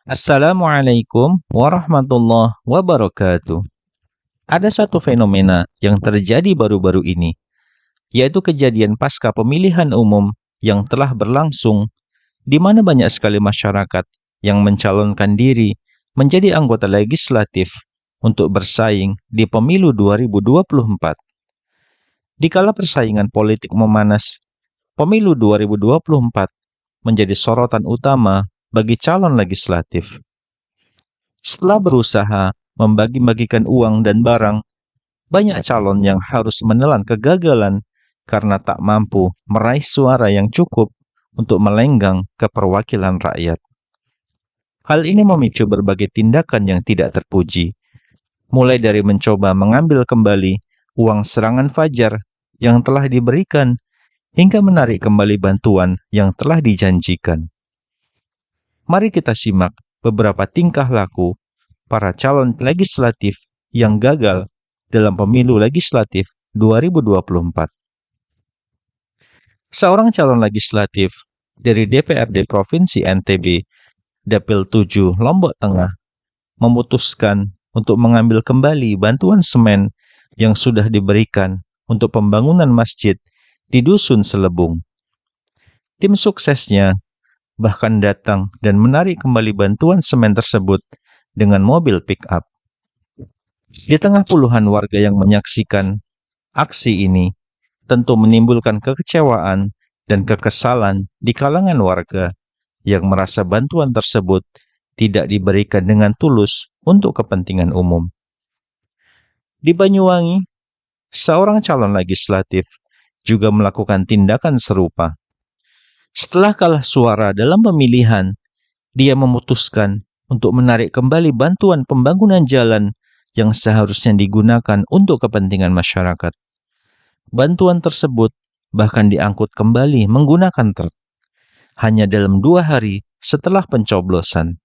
Assalamualaikum warahmatullahi wabarakatuh. Ada satu fenomena yang terjadi baru-baru ini, yaitu kejadian pasca pemilihan umum yang telah berlangsung, di mana banyak sekali masyarakat yang mencalonkan diri menjadi anggota legislatif untuk bersaing di pemilu 2024. Di kala persaingan politik memanas, pemilu 2024 menjadi sorotan utama bagi calon legislatif. Setelah berusaha membagi-bagikan uang dan barang, banyak calon yang harus menelan kegagalan karena tak mampu meraih suara yang cukup untuk melenggang ke perwakilan rakyat. Hal ini memicu berbagai tindakan yang tidak terpuji, mulai dari mencoba mengambil kembali uang serangan fajar yang telah diberikan hingga menarik kembali bantuan yang telah dijanjikan. Mari kita simak beberapa tingkah laku para calon legislatif yang gagal dalam pemilu legislatif 2024. Seorang calon legislatif dari DPRD Provinsi NTB, Dapil 7 Lombok Tengah, memutuskan untuk mengambil kembali bantuan semen yang sudah diberikan untuk pembangunan masjid di Dusun Selebung. Tim suksesnya bahkan datang dan menarik kembali bantuan semen tersebut dengan mobil pick-up. Di tengah puluhan warga yang menyaksikan aksi ini, tentu menimbulkan kekecewaan dan kekesalan di kalangan warga yang merasa bantuan tersebut tidak diberikan dengan tulus untuk kepentingan umum. Di Banyuwangi, seorang calon legislatif juga melakukan tindakan serupa. Setelah kalah suara dalam pemilihan, dia memutuskan untuk menarik kembali bantuan pembangunan jalan yang seharusnya digunakan untuk kepentingan masyarakat. Bantuan tersebut bahkan diangkut kembali menggunakan truk, hanya dalam 2 hari setelah pencoblosan.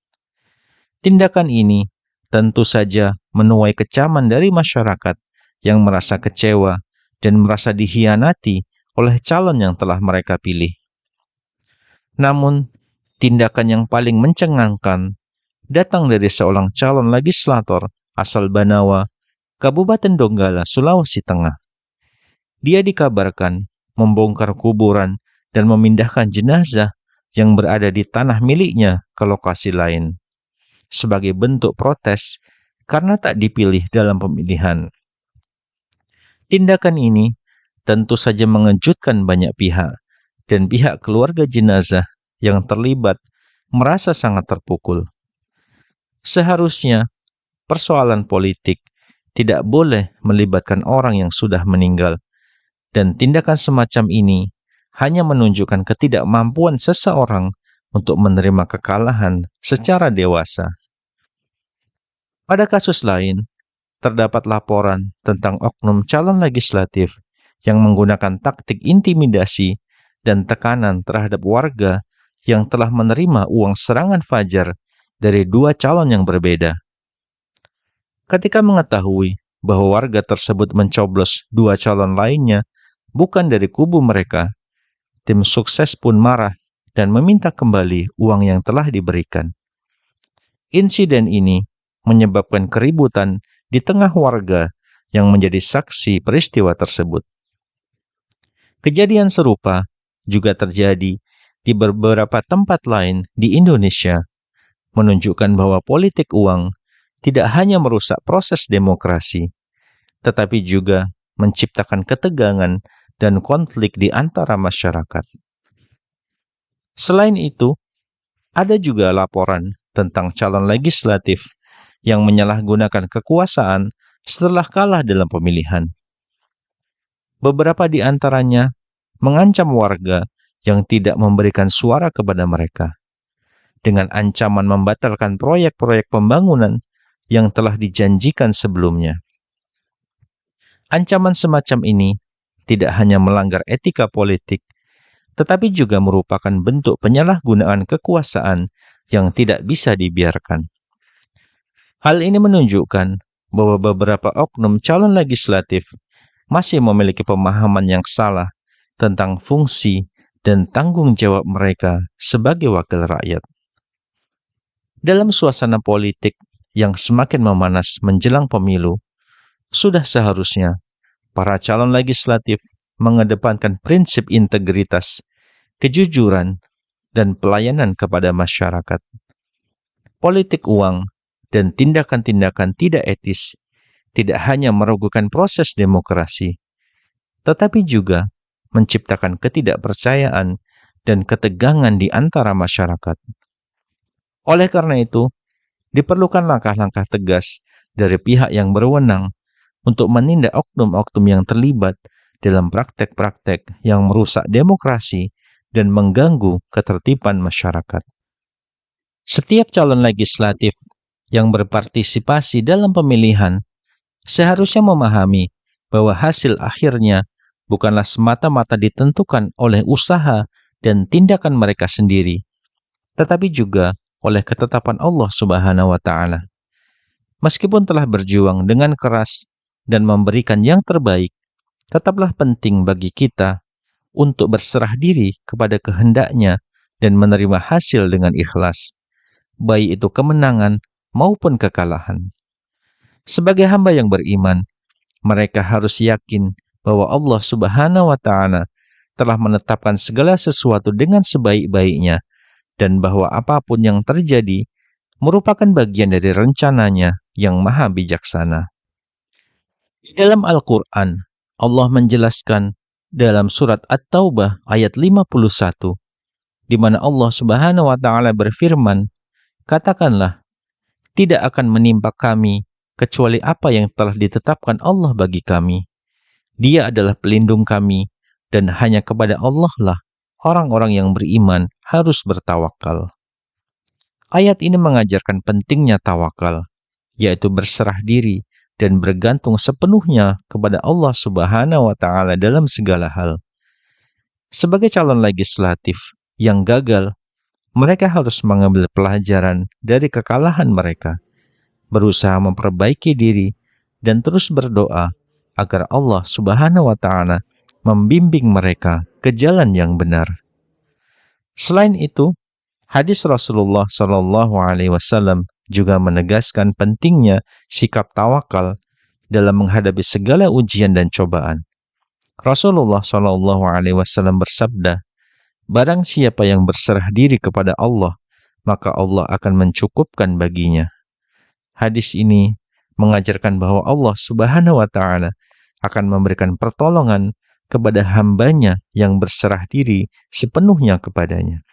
Tindakan ini tentu saja menuai kecaman dari masyarakat yang merasa kecewa dan merasa dikhianati oleh calon yang telah mereka pilih. Namun, tindakan yang paling mencengangkan datang dari seorang calon legislator asal Banawa, Kabupaten Donggala, Sulawesi Tengah. Dia dikabarkan membongkar kuburan dan memindahkan jenazah yang berada di tanah miliknya ke lokasi lain, sebagai bentuk protes karena tak dipilih dalam pemilihan. Tindakan ini tentu saja mengejutkan banyak pihak, dan pihak keluarga jenazah yang terlibat merasa sangat terpukul. Seharusnya persoalan politik tidak boleh melibatkan orang yang sudah meninggal, dan tindakan semacam ini hanya menunjukkan ketidakmampuan seseorang untuk menerima kekalahan secara dewasa. Pada kasus lain, terdapat laporan tentang oknum calon legislatif yang menggunakan taktik intimidasi dan tekanan terhadap warga yang telah menerima uang serangan fajar dari 2 calon yang berbeda. Ketika mengetahui bahwa warga tersebut mencoblos 2 calon lainnya bukan dari kubu mereka, tim sukses pun marah dan meminta kembali uang yang telah diberikan. Insiden ini menyebabkan keributan di tengah warga yang menjadi saksi peristiwa tersebut. Kejadian serupa juga terjadi di beberapa tempat lain di Indonesia, menunjukkan bahwa politik uang tidak hanya merusak proses demokrasi, tetapi juga menciptakan ketegangan dan konflik di antara masyarakat. Selain itu, ada juga laporan tentang calon legislatif yang menyalahgunakan kekuasaan setelah kalah dalam pemilihan. Beberapa di antaranya mengancam warga yang tidak memberikan suara kepada mereka, dengan ancaman membatalkan proyek-proyek pembangunan yang telah dijanjikan sebelumnya. Ancaman semacam ini tidak hanya melanggar etika politik, tetapi juga merupakan bentuk penyalahgunaan kekuasaan yang tidak bisa dibiarkan. Hal ini menunjukkan bahwa beberapa oknum calon legislatif masih memiliki pemahaman yang salah tentang fungsi dan tanggung jawab mereka sebagai wakil rakyat. Dalam suasana politik yang semakin memanas menjelang pemilu, sudah seharusnya para calon legislatif mengedepankan prinsip integritas, kejujuran, dan pelayanan kepada masyarakat. Politik uang dan tindakan-tindakan tidak etis tidak hanya merugikan proses demokrasi, tetapi juga menciptakan ketidakpercayaan dan ketegangan di antara masyarakat. Oleh karena itu, diperlukan langkah-langkah tegas dari pihak yang berwenang untuk menindak oknum-oknum yang terlibat dalam praktek-praktek yang merusak demokrasi dan mengganggu ketertiban masyarakat. Setiap calon legislatif yang berpartisipasi dalam pemilihan seharusnya memahami bahwa hasil akhirnya bukanlah semata-mata ditentukan oleh usaha dan tindakan mereka sendiri, tetapi juga oleh ketetapan Allah Subhanahu wa Ta'ala. Meskipun telah berjuang dengan keras dan memberikan yang terbaik, tetaplah penting bagi kita untuk berserah diri kepada kehendaknya dan menerima hasil dengan ikhlas, baik itu kemenangan maupun kekalahan. Sebagai hamba yang beriman, mereka harus yakin bahwa Allah Subhanahu wa Ta'ala telah menetapkan segala sesuatu dengan sebaik-baiknya dan bahwa apapun yang terjadi merupakan bagian dari rencananya yang maha bijaksana. Dalam Al-Quran, Allah menjelaskan dalam surat At-Taubah ayat 51, di mana Allah Subhanahu wa Ta'ala berfirman, "Katakanlah, tidak akan menimpa kami kecuali apa yang telah ditetapkan Allah bagi kami. Dia adalah pelindung kami, dan hanya kepada Allah lah orang-orang yang beriman harus bertawakal." Ayat ini mengajarkan pentingnya tawakal, yaitu berserah diri dan bergantung sepenuhnya kepada Allah Subhanahu wa Ta'ala dalam segala hal. Sebagai calon legislatif yang gagal, mereka harus mengambil pelajaran dari kekalahan mereka, berusaha memperbaiki diri, dan terus berdoa agar Allah Subhanahu wa Ta'ala membimbing mereka ke jalan yang benar. Selain itu, hadis Rasulullah Shallallahu Alaihi Wasallam juga menegaskan pentingnya sikap tawakal dalam menghadapi segala ujian dan cobaan. Rasulullah Shallallahu Alaihi Wasallam bersabda, "Barang siapa yang berserah diri kepada Allah, maka Allah akan mencukupkan baginya." Hadis ini mengajarkan bahwa Allah Subhanahu wa Ta'ala akan memberikan pertolongan kepada hambanya yang berserah diri sepenuhnya kepadanya.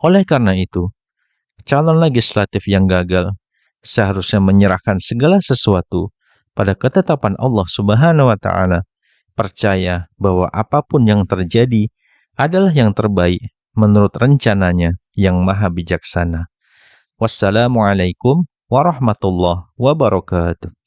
Oleh karena itu, calon legislatif yang gagal seharusnya menyerahkan segala sesuatu pada ketetapan Allah Subhanahu wa Ta'ala, percaya bahwa apapun yang terjadi adalah yang terbaik menurut rencananya yang maha bijaksana. Wassalamualaikum warahmatullahi wabarakatuh.